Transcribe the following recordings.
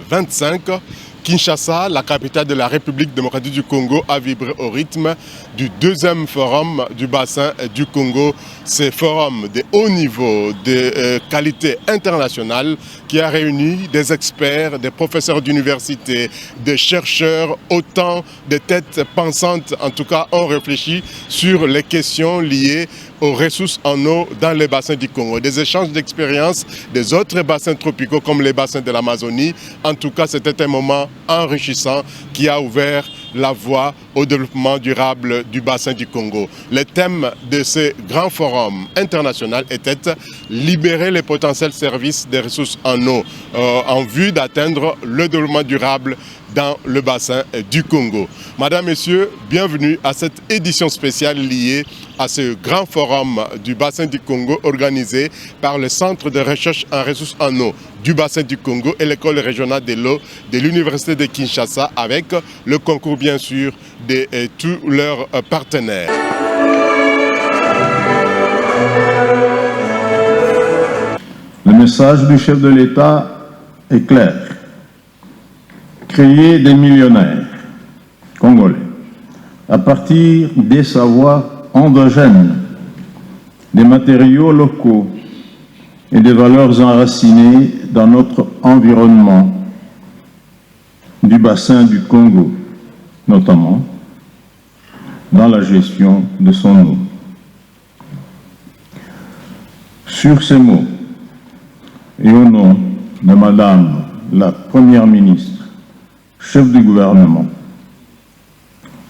2025, Kinshasa, la capitale de la République démocratique du Congo, a vibré au rythme du deuxième forum du bassin du Congo. Ce forum de haut niveau, de qualité internationale, qui a réuni des experts, des professeurs d'université, des chercheurs, autant de têtes pensantes, en tout cas, ont réfléchi sur les questions liées aux ressources en eau dans les bassins du Congo. Des échanges d'expériences des autres bassins tropicaux comme les bassins de l'Amazonie. En tout cas, c'était un moment enrichissant qui a ouvert la voie au développement durable du bassin du Congo. Le thème de ce grand forum international était libérer les potentiels services des ressources en eau en vue d'atteindre le développement durable dans le bassin du Congo. Madame, Messieurs, bienvenue à cette édition spéciale liée à ce grand forum du bassin du Congo organisé par le Centre de recherche en ressources en eau du bassin du Congo et l'école régionale de l'eau de l'Université de Kinshasa avec le concours bien sûr de tous leurs partenaires. Le message du chef de l'État est clair. Créer des millionnaires congolais à partir des savoirs endogènes, des matériaux locaux et des valeurs enracinées dans notre environnement du bassin du Congo, notamment dans la gestion de son eau. Sur ces mots, et au nom de Madame la Première ministre, chef du gouvernement,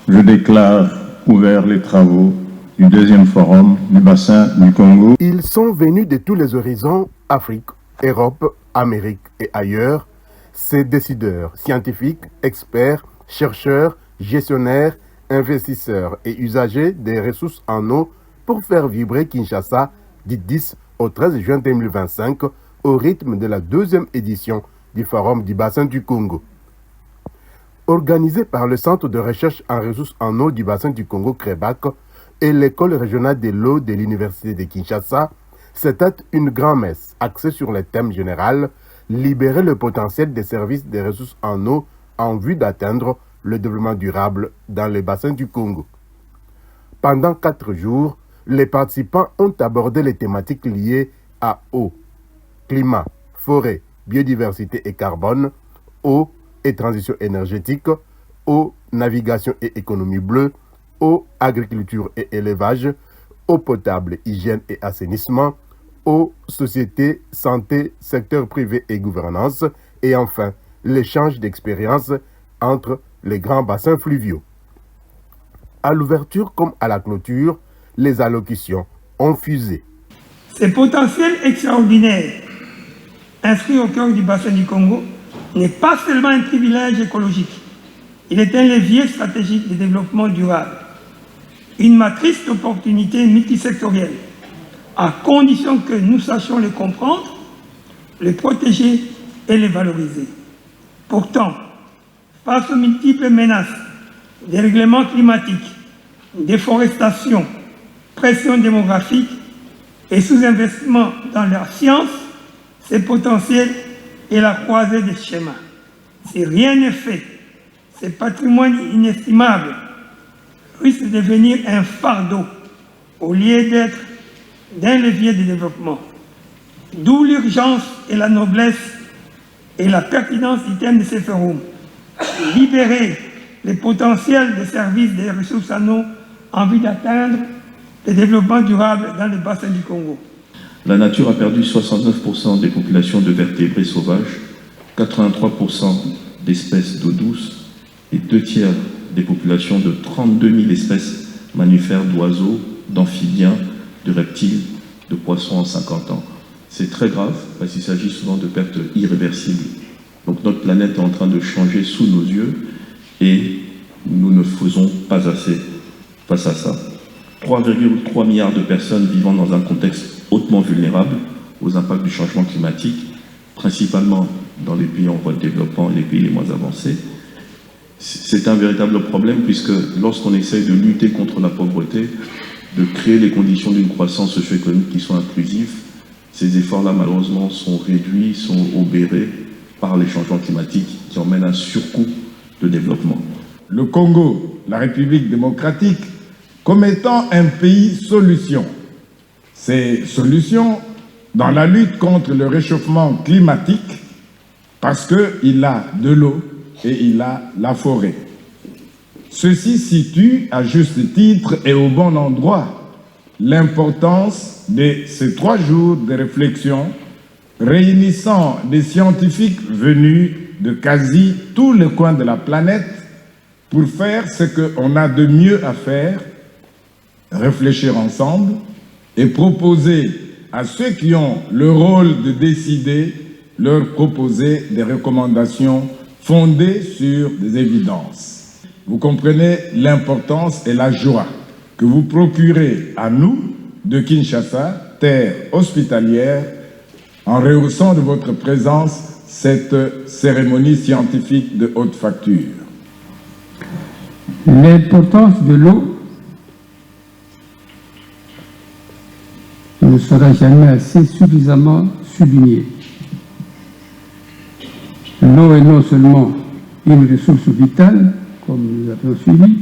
je déclare ouverts les travaux du deuxième forum du bassin du Congo. Ils sont venus de tous les horizons, Afrique, Europe, Amérique et ailleurs. Ces décideurs, scientifiques, experts, chercheurs, gestionnaires, investisseurs et usagers des ressources en eau pour faire vibrer Kinshasa du 10 au 13 juin 2025 au rythme de la deuxième édition du Forum du bassin du Congo. Organisé par le Centre de recherche en ressources en eau du bassin du Congo, CREBAC, et l'école régionale de l'eau de l'Université de Kinshasa, c'était une grand-messe axée sur le thème général « Libérer le potentiel des services des ressources en eau en vue d'atteindre le développement durable dans les bassins du Congo ». Pendant 4 jours, les participants ont abordé les thématiques liées à eau, climat, forêt, biodiversité et carbone, eau et transition énergétique, eau, navigation et économie bleue, eau, agriculture et élevage, eau potable, hygiène et assainissement, eau, société, santé, secteur privé et gouvernance, et enfin, l'échange d'expériences entre les grands bassins fluviaux. À l'ouverture comme à la clôture, les allocutions ont fusé. Ce potentiel extraordinaire, inscrit au cœur du bassin du Congo, n'est pas seulement un privilège écologique, il est un levier stratégique de développement durable, une matrice d'opportunités multisectorielles, à condition que nous sachions les comprendre, les protéger et les valoriser. Pourtant, face aux multiples menaces, dérèglements climatiques, déforestation, pression démographique et sous-investissement dans la science, ces potentiels et la croisée des schémas. Si rien n'est fait, ce patrimoine inestimable risque de devenir un fardeau au lieu d'être d'un levier de développement. D'où l'urgence et la noblesse et la pertinence du thème de ce forum. Libérer les potentiels de services des ressources en eau en vue d'atteindre le développement durable dans le bassin du Congo. La nature a perdu 69% des populations de vertébrés sauvages, 83% d'espèces d'eau douce et 2/3 des populations de 32 000 espèces mammifères, d'oiseaux, d'amphibiens, de reptiles, de poissons en 50 ans. C'est très grave parce qu'il s'agit souvent de pertes irréversibles. Donc notre planète est en train de changer sous nos yeux et nous ne faisons pas assez face à ça. 3,3 milliards de personnes vivant dans un contexte hautement vulnérable aux impacts du changement climatique, principalement dans les pays en voie de développement et les pays les moins avancés. C'est un véritable problème puisque lorsqu'on essaye de lutter contre la pauvreté, de créer les conditions d'une croissance socio-économique qui sont inclusives, ces efforts-là malheureusement sont réduits, sont obérés par les changements climatiques qui emmènent un surcoût de développement. Le Congo, la République démocratique, comme étant un pays solution. C'est solution dans la lutte contre le réchauffement climatique parce qu'il a de l'eau et il a la forêt. Ceci situe à juste titre et au bon endroit l'importance de ces 3 jours de réflexion réunissant des scientifiques venus de quasi tous les coins de la planète pour faire ce qu'on a de mieux à faire, réfléchir ensemble et proposer à ceux qui ont le rôle de décider, leur proposer des recommandations fondées sur des évidences. Vous comprenez l'importance et la joie que vous procurez à nous de Kinshasa, terre hospitalière, en rehaussant de votre présence cette cérémonie scientifique de haute facture. L'importance de l'eau ne sera jamais assez suffisamment soulignée. L'eau est non seulement une ressource vitale, comme nous avons suivi,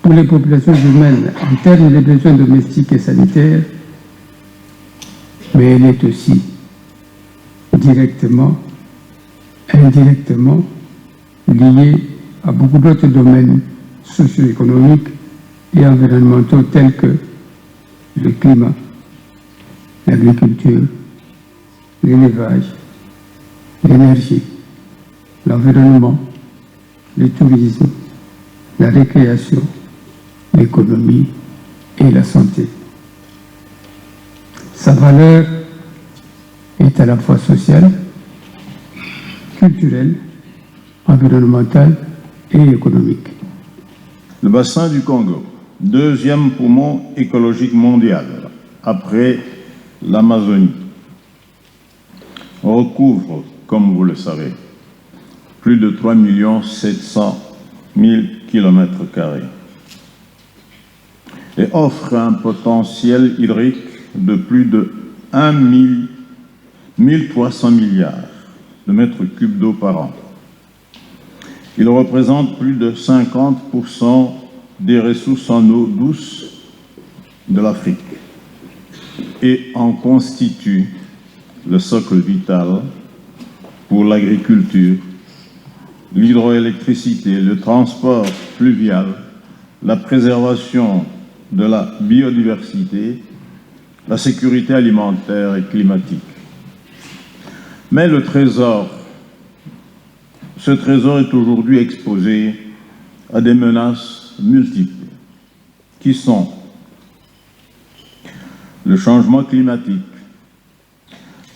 pour les populations humaines en termes de besoins domestiques et sanitaires, mais elle est aussi directement, indirectement liée à beaucoup d'autres domaines socio-économiques et environnementaux tels que le climat, l'agriculture, l'élevage, l'énergie, l'environnement, le tourisme, la récréation, l'économie et la santé. Sa valeur est à la fois sociale, culturelle, environnementale et économique. Le bassin du Congo, 2e poumon écologique mondial, après l'Amazonie, recouvre, comme vous le savez, plus de 3 700 000 km² et offre un potentiel hydrique de plus de 1300 milliards de mètres cubes d'eau par an. Il représente plus de 50% des ressources en eau douce de l'Afrique et en constitue le socle vital pour l'agriculture, l'hydroélectricité, le transport fluvial, la préservation de la biodiversité, la sécurité alimentaire et climatique. Mais ce trésor est aujourd'hui exposé à des menaces multiples, qui sont le changement climatique,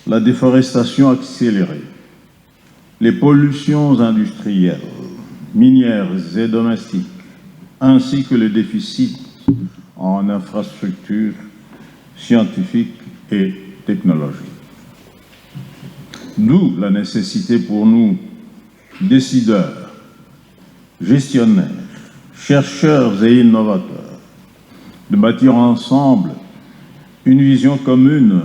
la déforestation accélérée, les pollutions industrielles, minières et domestiques, ainsi que le déficit en infrastructures scientifiques et technologiques. D'où la nécessité pour nous, décideurs, gestionnaires, chercheurs et innovateurs, de bâtir ensemble une vision commune,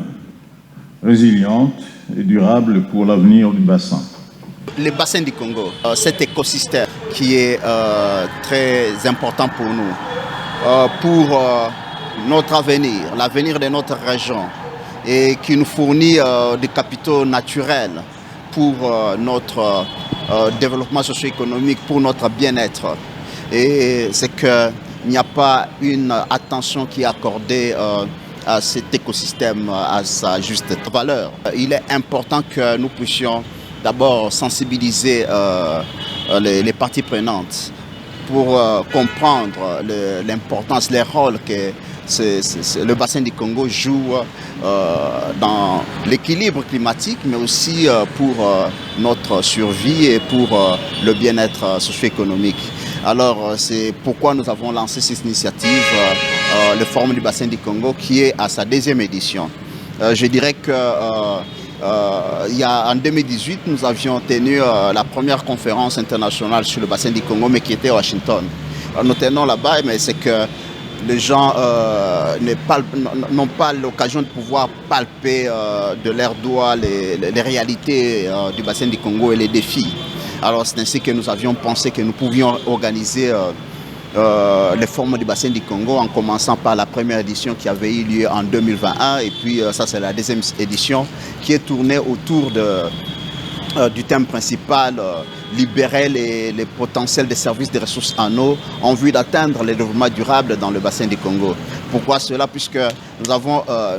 résiliente et durable pour l'avenir du bassin. Le bassin du Congo, cet écosystème qui est très important pour nous, pour notre avenir, l'avenir de notre région, et qui nous fournit des capitaux naturels pour notre développement socio-économique, pour notre bien-être. Et c'est qu'il n'y a pas une attention qui est accordée à cet écosystème, à sa juste valeur. Il est important que nous puissions d'abord sensibiliser les parties prenantes pour comprendre l'importance, les rôles que le bassin du Congo joue dans l'équilibre climatique, mais aussi pour notre survie et pour le bien-être socio-économique. Alors c'est pourquoi nous avons lancé cette initiative, le Forum du bassin du Congo, qui est à sa 2e édition. Je dirais que en 2018, nous avions tenu la première conférence internationale sur le bassin du Congo, mais qui était à Washington. Nous tenons là-bas, mais c'est que les gens n'ont pas l'occasion de pouvoir palper de leurs doigts les réalités du bassin du Congo et les défis. Alors c'est ainsi que nous avions pensé que nous pouvions organiser les forums du bassin du Congo en commençant par la première édition qui avait eu lieu en 2021 et puis ça c'est la deuxième édition qui est tournée autour du thème principal, libérer les potentiels des services de ressources en eau en vue d'atteindre le développement durable dans le bassin du Congo. Pourquoi cela? Puisque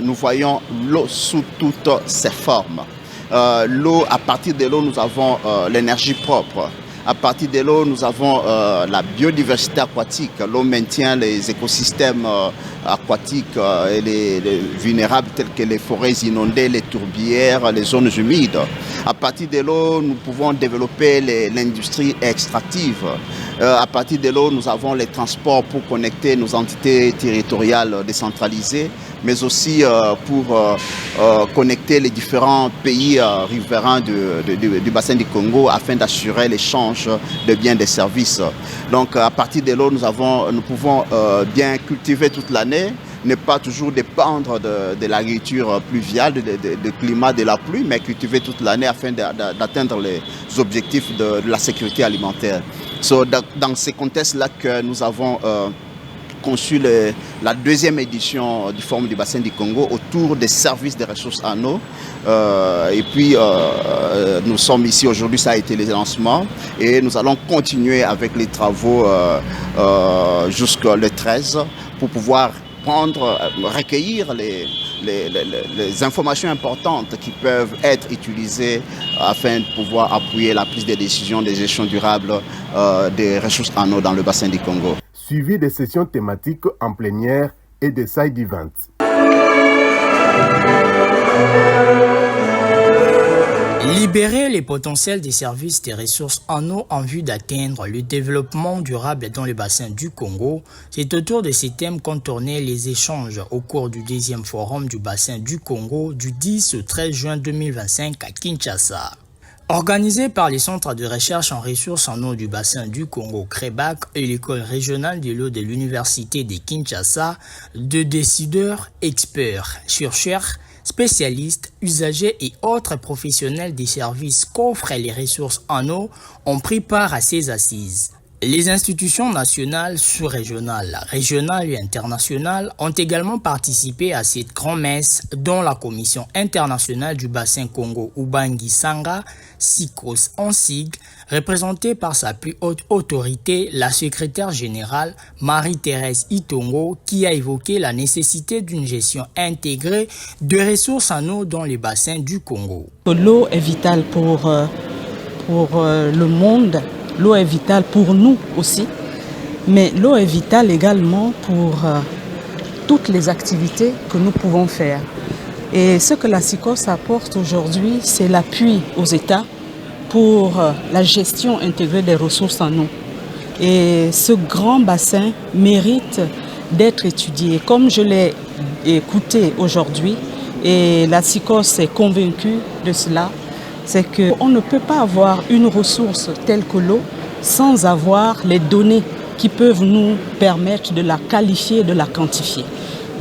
nous voyons l'eau sous toutes ses formes. L'eau, à partir de l'eau, nous avons l'énergie propre. À partir de l'eau, nous avons la biodiversité aquatique. L'eau maintient les écosystèmes aquatiques et les vulnérables tels que les forêts inondées, les tourbières, les zones humides. À partir de l'eau, nous pouvons développer l'industrie extractive. À partir de l'eau, nous avons les transports pour connecter nos entités territoriales décentralisées, mais aussi pour connecter les différents pays riverains du bassin du Congo afin d'assurer l'échange de biens et de services. Donc à partir de l'eau, nous pouvons bien cultiver toute l'année, ne pas toujours dépendre de l'agriculture pluviale, du climat de la pluie, mais cultiver toute l'année afin d'atteindre les objectifs de la sécurité alimentaire. Dans ces contextes-là que nous avons conçu la deuxième édition du Forum du bassin du Congo autour des services des ressources en eau. Et puis, nous sommes ici aujourd'hui, ça a été les lancements. Et nous allons continuer avec les travaux jusqu'au 13 pour pouvoir recueillir les informations importantes qui peuvent être utilisées afin de pouvoir appuyer la prise de décision des gestions durables des ressources en eau dans le bassin du Congo. Suivi des sessions thématiques en plénière et des side events. Libérer les potentiels des services des ressources en eau en vue d'atteindre le développement durable dans le bassin du Congo, c'est autour de ces thèmes qu'ont tourné les échanges au cours du deuxième forum du bassin du Congo du 10 au 13 juin 2025 à Kinshasa. Organisé par les centres de recherche en ressources en eau du bassin du Congo, CREBAC et l'école régionale de l'eau de l'université de Kinshasa, de décideurs, experts, chercheurs, spécialistes, usagers et autres professionnels des services qu'offrent les ressources en eau ont pris part à ces assises. Les institutions nationales, sous-régionales, régionales et internationales ont également participé à cette grand-messe dont la Commission internationale du bassin Congo Ubangi Sanga, SICOS en sigle, représentée par sa plus haute autorité, la secrétaire générale Marie-Thérèse Itongo, qui a évoqué la nécessité d'une gestion intégrée de ressources en eau dans les bassins du Congo. L'eau est vitale pour le monde. L'eau est vitale pour nous aussi, mais l'eau est vitale également pour toutes les activités que nous pouvons faire. Et ce que la SICOS apporte aujourd'hui, c'est l'appui aux États pour la gestion intégrée des ressources en eau. Et ce grand bassin mérite d'être étudié. Comme je l'ai écouté aujourd'hui, et la SICOS est convaincue de cela, c'est qu'on ne peut pas avoir une ressource telle que l'eau sans avoir les données qui peuvent nous permettre de la qualifier, de la quantifier.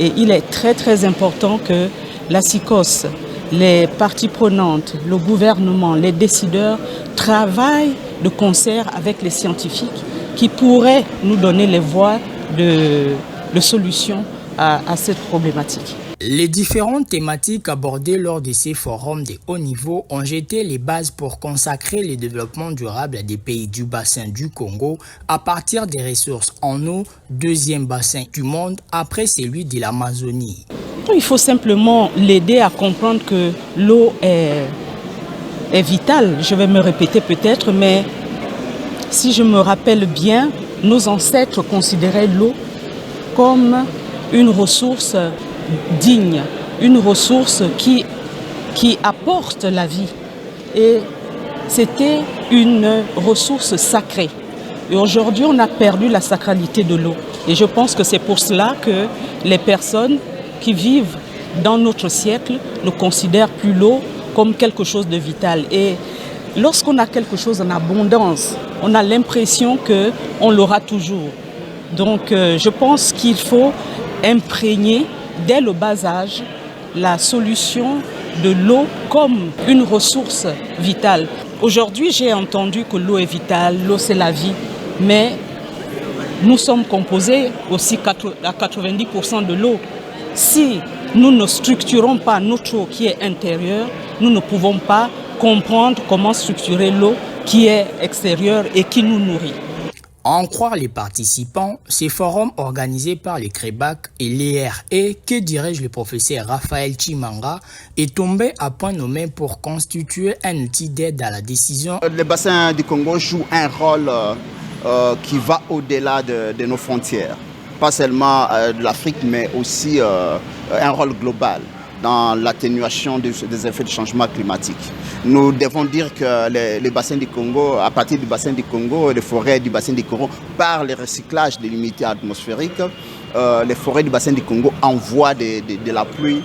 Et il est très très important que la SICOS, les parties prenantes, le gouvernement, les décideurs travaillent de concert avec les scientifiques qui pourraient nous donner les voies de solution à cette problématique. Les différentes thématiques abordées lors de ces forums de haut niveau ont jeté les bases pour consacrer le développement durable des pays du bassin du Congo à partir des ressources en eau, deuxième bassin du monde après celui de l'Amazonie. Il faut simplement l'aider à comprendre que l'eau est vitale. Je vais me répéter peut-être, mais si je me rappelle bien, nos ancêtres considéraient l'eau comme une ressource digne, une ressource qui apporte la vie. Et c'était une ressource sacrée. Et aujourd'hui, on a perdu la sacralité de l'eau. Et je pense que c'est pour cela que les personnes qui vivent dans notre siècle ne considèrent plus l'eau comme quelque chose de vital. Et lorsqu'on a quelque chose en abondance, on a l'impression qu'on l'aura toujours. Donc je pense qu'il faut imprégner dès le bas âge la solution de l'eau comme une ressource vitale. Aujourd'hui, j'ai entendu que l'eau est vitale, l'eau c'est la vie, mais nous sommes composés aussi à 90% de l'eau. Si nous ne structurons pas notre eau qui est intérieure, nous ne pouvons pas comprendre comment structurer l'eau qui est extérieure et qui nous nourrit. À en croire les participants, ces forums organisés par les CREBAC et l'ERE, que dirige le professeur Raphaël Chimanga, est tombé à point nommé pour constituer un outil d'aide à la décision. Le bassin du Congo joue un rôle qui va au-delà de nos frontières. Pas seulement de l'Afrique, mais aussi un rôle global dans l'atténuation des effets du changement climatique. Nous devons dire que les bassins du Congo, à partir du bassin du Congo, les forêts du bassin du Congo, par le recyclage des limites atmosphériques, les forêts du bassin du Congo envoient de la pluie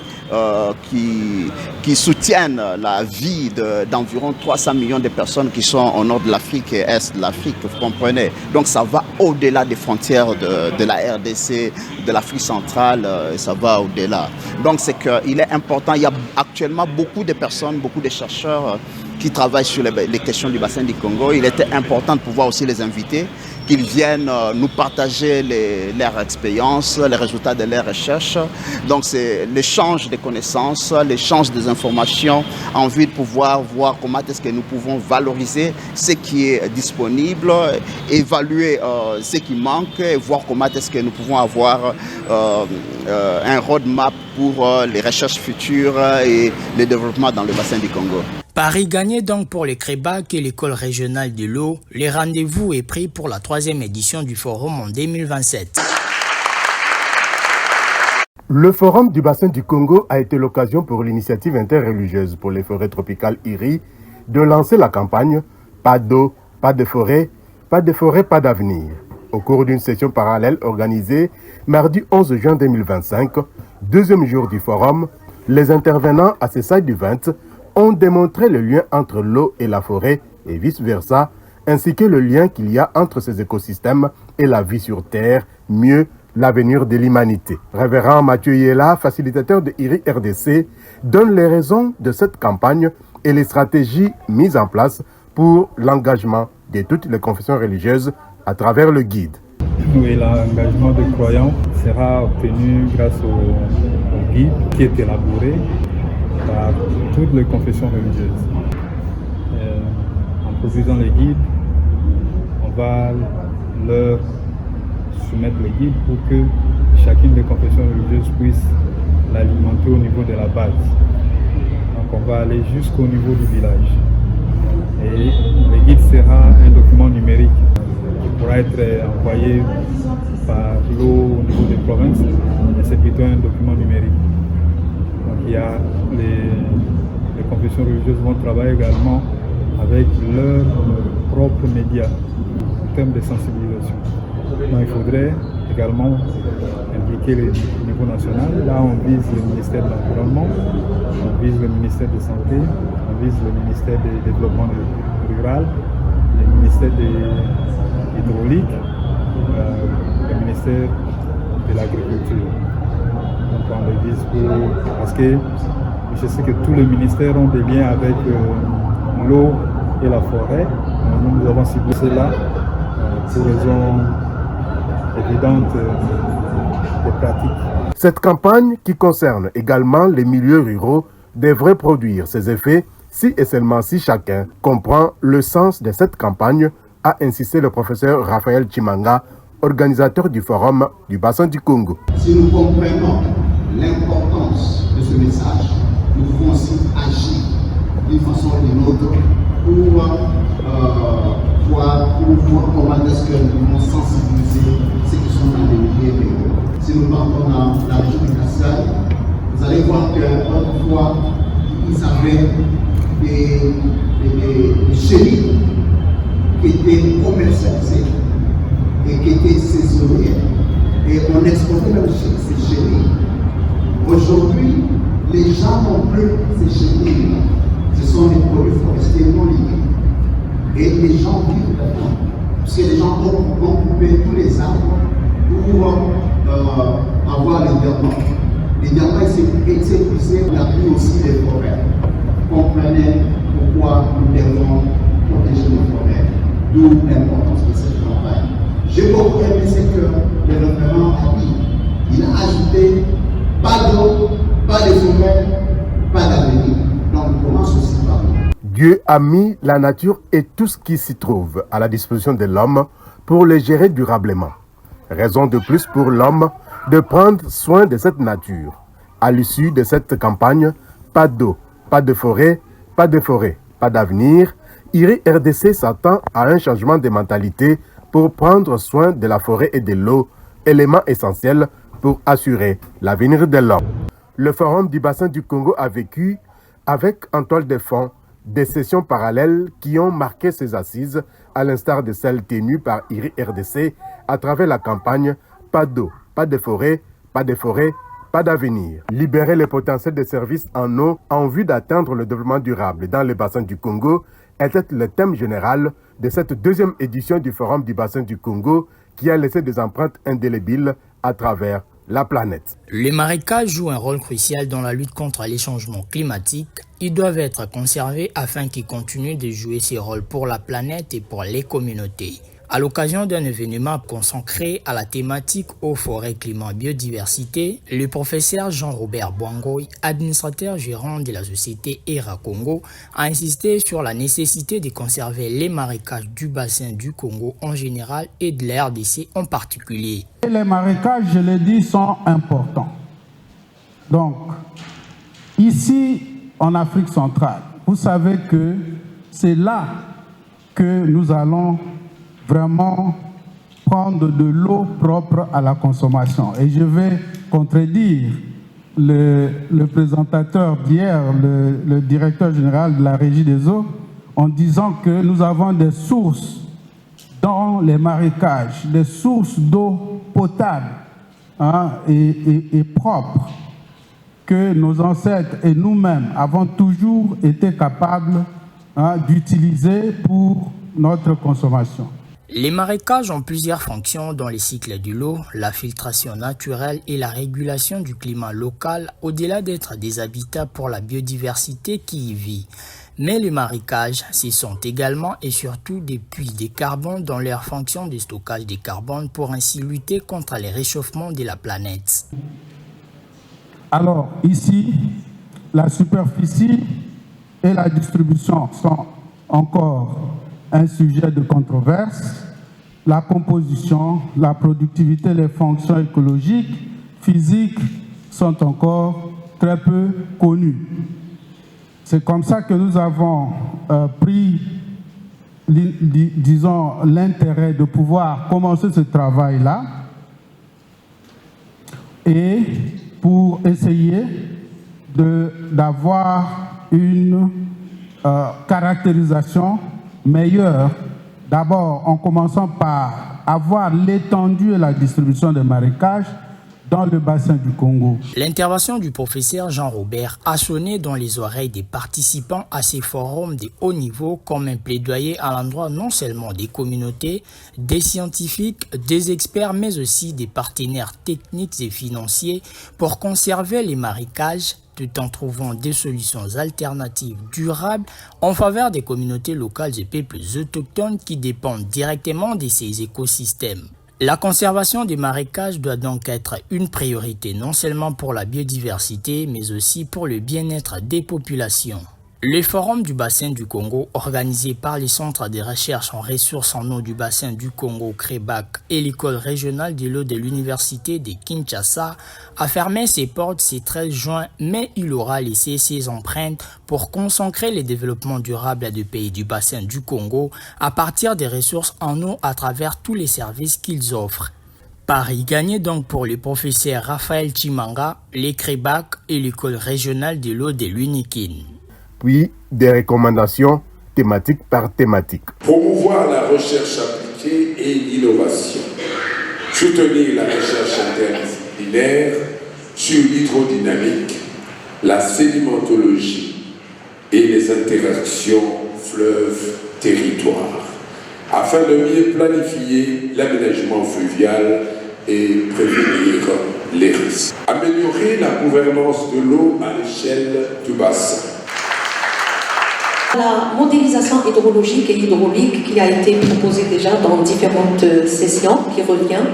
qui soutiennent la vie d'environ 300 millions de personnes qui sont au nord de l'Afrique et est de l'Afrique, vous comprenez. Donc ça va au-delà des frontières de la RDC, de l'Afrique centrale, ça va au-delà. Donc c'est qu'il est important, il y a actuellement beaucoup de personnes, beaucoup de chercheurs qui travaillent sur les questions du bassin du Congo. Il était important de pouvoir aussi les inviter, qu'ils viennent nous partager leurs expériences, les résultats de leurs recherches. Donc c'est l'échange des connaissances, l'échange des informations en vue de pouvoir voir comment est-ce que nous pouvons valoriser ce qui est disponible, évaluer ce qui manque et voir comment est-ce que nous pouvons avoir un roadmap pour les recherches futures et le développement dans le bassin du Congo. Paris gagné donc pour les CREBAC et l'école régionale de l'eau. Les rendez-vous est pris pour la 3e édition du forum en 2027. Le forum du bassin du Congo a été l'occasion pour l'initiative interreligieuse pour les forêts tropicales IRI de lancer la campagne « Pas d'eau, pas de forêt, pas d'avenir ». Au cours d'une session parallèle organisée mardi 11 juin 2025, deuxième jour du forum, les intervenants à ce side event ont démontré le lien entre l'eau et la forêt et vice-versa, ainsi que le lien qu'il y a entre ces écosystèmes et la vie sur Terre, mieux l'avenir de l'humanité. Révérend Mathieu Yela, facilitateur de IRI RDC, donne les raisons de cette campagne et les stratégies mises en place pour l'engagement de toutes les confessions religieuses à travers le guide. Oui, l'engagement des croyants sera obtenu grâce au guide qui est élaboré par toutes les confessions religieuses. En produisant les guides, on va leur soumettre les guides pour que chacune des confessions religieuses puisse l'alimenter au niveau de la base. Donc on va aller jusqu'au niveau du village. Et le guide sera un document numérique qui pourra être envoyé par l'eau au niveau des provinces, mais c'est plutôt un document numérique. Donc il y a les confessions religieuses vont travailler également avec leurs propres médias en termes de sensibilisation. Donc il faudrait également impliquer le niveau national. Là on vise le ministère de l'Environnement, on vise le ministère de la Santé, on vise le ministère du Développement rural, le ministère de l'Hydraulique, le ministère de l'Agriculture. Donc on les vise parce que je sais que tous les ministères ont des liens avec l'eau et la forêt. Nous avons ciblé cela pour raisons évidentes des pratiques. Cette campagne, qui concerne également les milieux ruraux, devrait produire ses effets si et seulement si chacun comprend le sens de cette campagne, a insisté le professeur Raphaël Chimanga, organisateur du forum du bassin du Congo. Si nous comprenons l'importance de ce message, nous pouvons aussi agir d'une façon ou d'une autre pour voir comment est-ce que nous pouvons sensibiliser ceux qui sont dans les milieux ruraux. Si nous partons dans la région du Kassai, vous allez voir qu'autrefois, ils avaient des chenilles qui étaient commercialisées et qui étaient saisonnières. Et on exportait même ces chenilles. Aujourd'hui, les gens n'ont plus ces chenilles. Ce sont des produits forestiers non liés. Et les gens vivent là-dedans. Parce que les gens ont coupé tous les arbres pour avoir les diamants. Les diamants étaient poussés, on a pris aussi les forêts. Comprenez pourquoi nous devons protéger nos forêts, d'où l'importance de cette campagne. J'ai beaucoup aimé ce que le référent a dit. Il a ajouté pas d'eau, pas de forêt, pas d'avenir. Donc on commence aussi par nous. Dieu a mis la nature et tout ce qui s'y trouve à la disposition de l'homme pour les gérer durablement. Raison de plus pour l'homme de prendre soin de cette nature. À l'issue de cette campagne, pas d'eau, pas de forêt, pas d'avenir. IRI RDC s'attend à un changement de mentalité pour prendre soin de la forêt et de l'eau, éléments essentiels pour assurer l'avenir de l'homme. Le Forum du bassin du Congo a vécu, avec en toile de fond, des sessions parallèles qui ont marqué ses assises, à l'instar de celles tenues par IRI RDC à travers la campagne « Pas d'eau, pas de forêt, pas d'avenir ». Libérer le potentiel des services en eau en vue d'atteindre le développement durable dans le bassin du Congo était le thème général de cette deuxième édition du Forum du bassin du Congo qui a laissé des empreintes indélébiles à travers la planète. Les marécages jouent un rôle crucial dans la lutte contre les changements climatiques. Ils doivent être conservés afin qu'ils continuent de jouer ces rôles pour la planète et pour les communautés. À l'occasion d'un événement consacré à la thématique eau, forêt, climat, biodiversité, le professeur Jean-Robert Bwangoy, administrateur gérant de la société ERA Congo, a insisté sur la nécessité de conserver les marécages du bassin du Congo en général et de la RDC en particulier. Les marécages, je l'ai dit, sont importants. Donc, ici, en Afrique centrale, vous savez que c'est là que nous allons vraiment prendre de l'eau propre à la consommation. Et je vais contredire le présentateur d'hier, le directeur général de la Régie des eaux, en disant que nous avons des sources dans les marécages, des sources d'eau potable et propre que nos ancêtres et nous-mêmes avons toujours été capables d'utiliser pour notre consommation. Les marécages ont plusieurs fonctions dans les cycles de l'eau, la filtration naturelle et la régulation du climat local, au-delà d'être des habitats pour la biodiversité qui y vit. Mais les marécages, ce sont également et surtout des puits de carbone dans leur fonction de stockage de carbone pour ainsi lutter contre les réchauffements de la planète. Alors ici, la superficie et la distribution sont encore un sujet de controverse. La composition, la productivité, les fonctions écologiques, physiques sont encore très peu connues. C'est comme ça que nous avons pris, disons, l'intérêt de pouvoir commencer ce travail-là et pour essayer d'avoir une caractérisation meilleure, d'abord en commençant par avoir l'étendue et la distribution des marécages dans le bassin du Congo. L'intervention du professeur Jean-Robert a sonné dans les oreilles des participants à ces forums de haut niveau comme un plaidoyer à l'endroit non seulement des communautés, des scientifiques, des experts, mais aussi des partenaires techniques et financiers pour conserver les marécages tout en trouvant des solutions alternatives durables en faveur des communautés locales et peuples autochtones qui dépendent directement de ces écosystèmes. La conservation des marécages doit donc être une priorité non seulement pour la biodiversité, mais aussi pour le bien-être des populations. Le Forum du bassin du Congo, organisé par les centres de recherche en ressources en eau du bassin du Congo, CREBAC, et l'école régionale de l'eau de l'université de Kinshasa, a fermé ses portes ce 13 juin, mais il aura laissé ses empreintes pour consacrer le développement durable des pays du bassin du Congo à partir des ressources en eau à travers tous les services qu'ils offrent. Paris gagné donc pour le professeur Raphaël Chimanga, les CREBAC et l'école régionale de l'eau de l'UNIKIN. Puis des recommandations thématique par thématique. Promouvoir la recherche appliquée et l'innovation. Soutenir la recherche interdisciplinaire sur l'hydrodynamique, la sédimentologie et les interactions fleuve-territoire, afin de mieux planifier l'aménagement fluvial et prévenir les risques. Améliorer la gouvernance de l'eau à l'échelle du bassin. La modélisation hydrologique et hydraulique qui a été proposée déjà dans différentes sessions, qui revient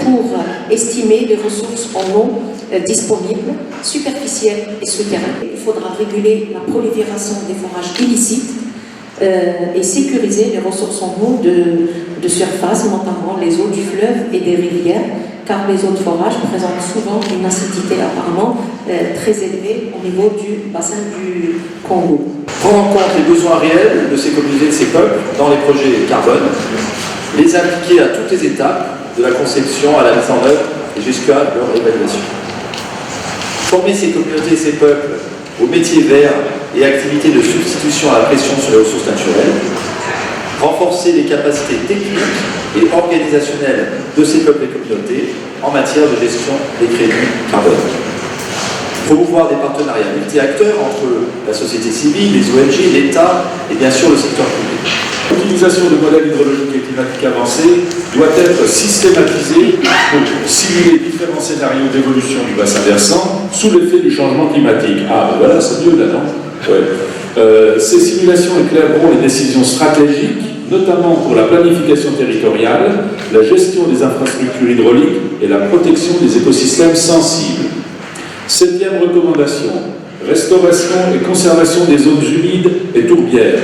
pour estimer les ressources en eau disponibles, superficielles et souterraines. Il faudra réguler la prolifération des forages illicites et sécuriser les ressources en eau de surface, notamment les eaux du fleuve et des rivières, car les eaux de forage présentent souvent une acidité apparemment très élevée au niveau du bassin du Congo. Prendre en compte les besoins réels de ces communautés, de ces peuples, dans les projets carbone, les appliquer à toutes les étapes, de la conception à la mise en œuvre et jusqu'à leur évaluation. Former ces communautés et ces peuples aux métiers verts et activités de substitution à la pression sur les ressources naturelles, renforcer les capacités techniques et organisationnelles de ces peuples et communautés en matière de gestion des crédits carbone. Promouvoir des partenariats multi-acteurs entre la société civile, les ONG, l'État et bien sûr le secteur public. L'utilisation de modèles hydrologiques et climatiques avancés doit être systématisée pour simuler différents scénarios d'évolution du bassin versant sous l'effet du changement climatique. Ah, ben voilà, c'est mieux là, non? Ouais. Ces simulations éclaireront les décisions stratégiques, notamment pour la planification territoriale, la gestion des infrastructures hydrauliques et la protection des écosystèmes sensibles. 7e recommandation, restauration et conservation des zones humides et tourbières.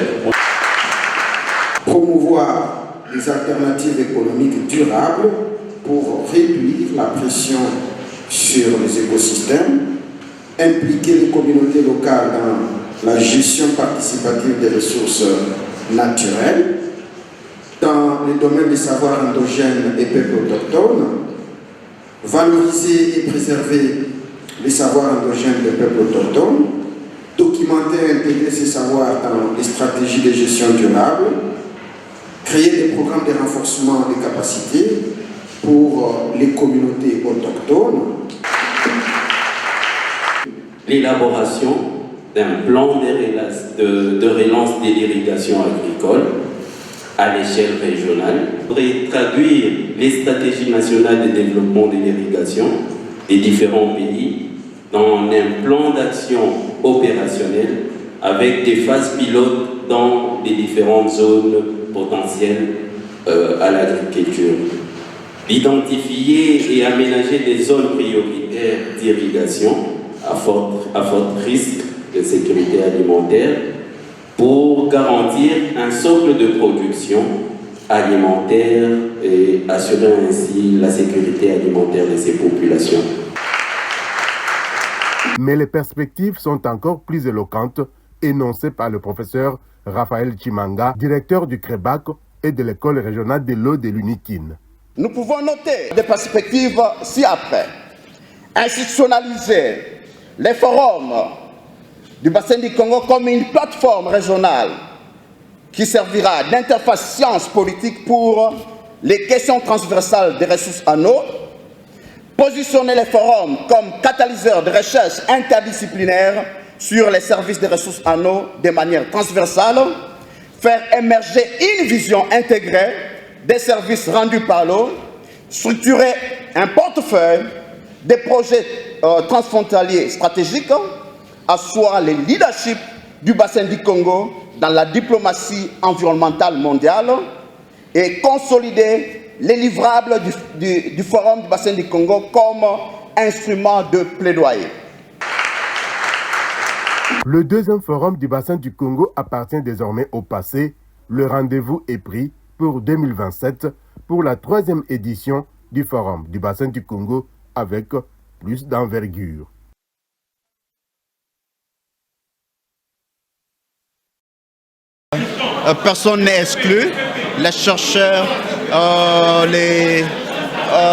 Promouvoir des alternatives économiques durables pour réduire la pression sur les écosystèmes, impliquer les communautés locales dans la gestion participative des ressources naturelles, dans les domaines des savoirs endogènes et peuples autochtones, valoriser et préserver les savoirs endogènes des peuples autochtones, documenter et intégrer ces savoirs dans les stratégies de gestion durable, créer des programmes de renforcement des capacités pour les communautés autochtones. L'élaboration d'un plan de relance de l'irrigation agricole à l'échelle régionale pour traduire les stratégies nationales de développement de l'irrigation des différents pays dans un plan d'action opérationnel avec des phases pilotes dans les différentes zones potentielles à l'agriculture. D'identifier et aménager des zones prioritaires d'irrigation à fort risque de sécurité alimentaire pour garantir un socle de production alimentaire et assurer ainsi la sécurité alimentaire de ces populations. Mais les perspectives sont encore plus éloquentes, énoncées par le professeur Raphaël Chimanga, directeur du CREBAC et de l'école régionale de l'eau de l'Unikine. Nous pouvons noter des perspectives ci-après. Institutionnaliser les forums du bassin du Congo comme une plateforme régionale qui servira d'interface science politique pour les questions transversales des ressources en eau, positionner les forums comme catalyseurs de recherche interdisciplinaire sur les services de ressources en eau de manière transversale, faire émerger une vision intégrée des services rendus par l'eau, structurer un portefeuille des projets transfrontaliers stratégiques, asseoir le leadership du bassin du Congo dans la diplomatie environnementale mondiale et consolider les livrables du Forum du bassin du Congo comme instrument de plaidoyer. Le deuxième forum du bassin du Congo appartient désormais au passé. Le rendez-vous est pris pour 2027 pour la 3e édition du forum du bassin du Congo avec plus d'envergure. Personne n'est exclu, les chercheurs,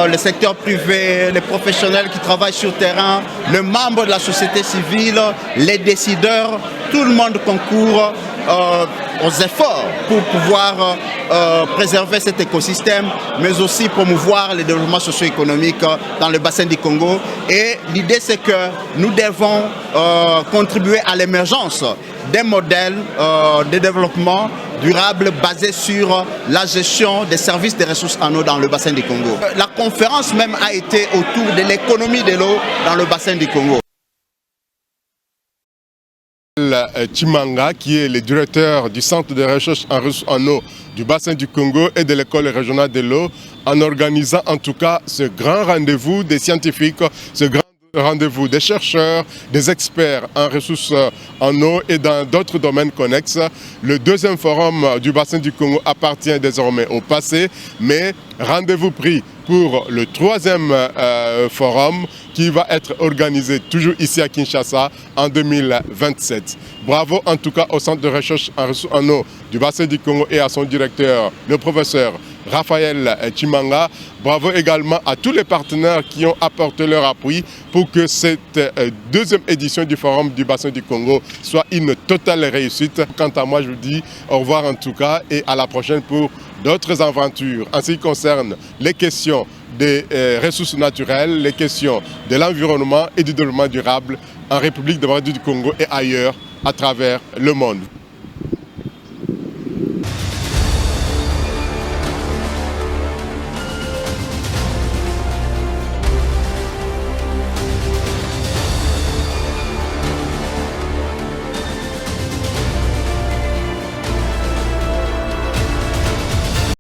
le secteur privé, les professionnels qui travaillent sur le terrain, les membres de la société civile, les décideurs, tout le monde concourt aux efforts pour pouvoir préserver cet écosystème, mais aussi promouvoir le développement socio-économique dans le bassin du Congo. Et l'idée, c'est que nous devons contribuer à l'émergence des modèles de développement durable basé sur la gestion des services des ressources en eau dans le bassin du Congo. La conférence même a été autour de l'économie de l'eau dans le bassin du Congo. Chimanga, qui est le directeur du centre de recherche en ressources en eau du bassin du Congo et de l'école régionale de l'eau, en organisant en tout cas ce grand rendez-vous des scientifiques, ce grand rendez-vous des chercheurs, des experts en ressources en eau et dans d'autres domaines connexes. Le deuxième forum du bassin du Congo appartient désormais au passé, mais rendez-vous pris pour le troisième forum qui va être organisé toujours ici à Kinshasa en 2027. Bravo en tout cas au centre de recherche en ressources en eau du bassin du Congo et à son directeur, le professeur Raphaël Chimanga. Bravo également à tous les partenaires qui ont apporté leur appui pour que cette deuxième édition du Forum du bassin du Congo soit une totale réussite. Quant à moi, je vous dis au revoir en tout cas et à la prochaine pour d'autres aventures en ce qui concerne les questions des ressources naturelles, les questions de l'environnement et du développement durable en République démocratique du Congo et ailleurs à travers le monde.